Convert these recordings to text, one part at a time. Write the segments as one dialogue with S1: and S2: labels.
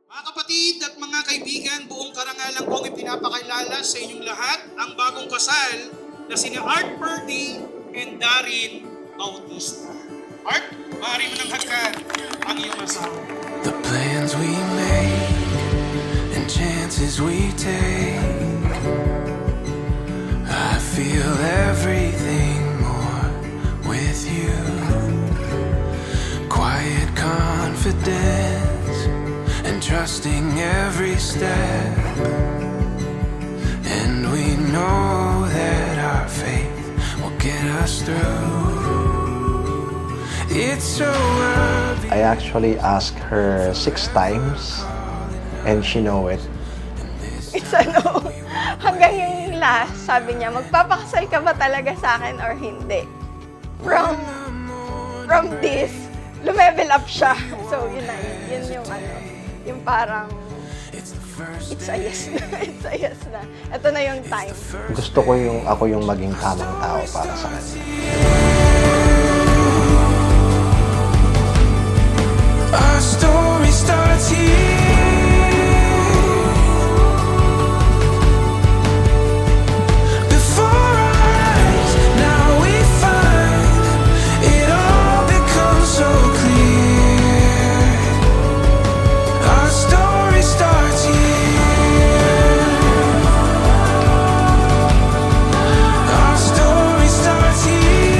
S1: Mga kapatid at mga kaibigan, buong karangalan kong ipinapakilala sa inyong lahat ang bagong kasal na sina Art Purdy and Darin Bautista. Art, maaari mo nang hagkan ang iyong asawa.
S2: The plans we make and chances we take, I feel everything more with you. Quiet confidence and trusting every step, and we know that our faith will get us through. It's so early.
S3: I actually asked her 6 times and she know it.
S4: It's hanggang yung last, sabi niya, magpapakasal ka ba talaga sa akin or hindi? From this, lumevel up siya. So, yun na, yun yung yung parang, it's a yes na, it's a yes na. Ito na yung time.
S3: Gusto ko ako yung maging tamang tao para sa kanya.
S2: Our story starts here. Before our eyes, now we find it all becomes so clear. Our story starts here. Our story starts here.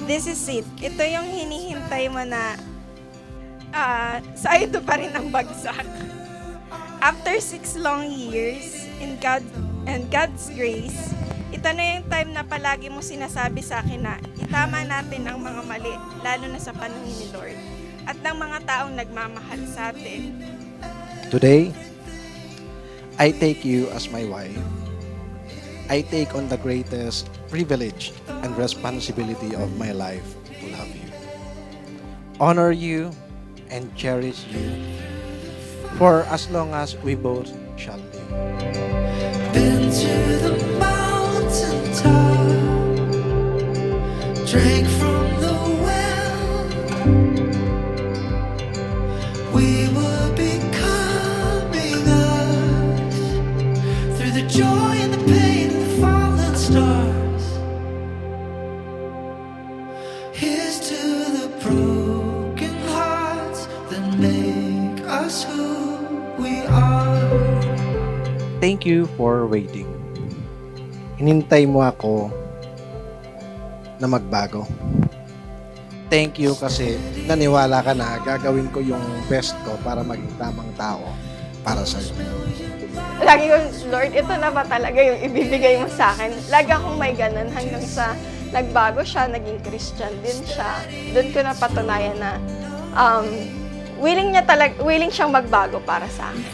S4: This is it. Ito yung hinihintay mo na sa ito pa rin ang bagsak. After 6 long years in God's grace, ito na yung time na palagi mo sinasabi sa akin na itama natin ang mga mali, lalo na sa panahon ni Lord, at ng mga taong nagmamahal sa atin.
S3: Today, I take you as my wife. I take on the greatest privilege and responsibility of my life to love you, honor you, and cherish you for as long as we both shall live.
S2: Been to the mountaintop, drank from the well. We were becoming us through the joy and the pain and the fallen stars. Here's to the broken hearts that make us who we are.
S3: Thank you for waiting. Hinintay mo ako na magbago. Thank you kasi naniwala ka na gagawin ko yung best ko para maging tamang tao para sa iyo.
S4: Lagi ko, Lord, ito na ba talaga yung ibibigay mo sa akin? Lagi akong may ganun hanggang sa nagbago siya, naging Christian din siya. Doon ko napatunayan na willing siyang magbago para sa akin.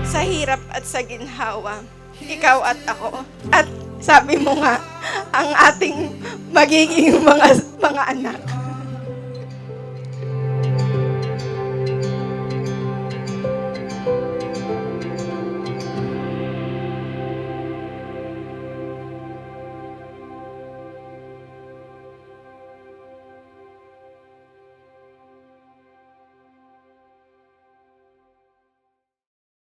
S4: Sa hirap at sa ginhawa, ikaw at ako. At sabi mo nga, ang ating magiging mga anak.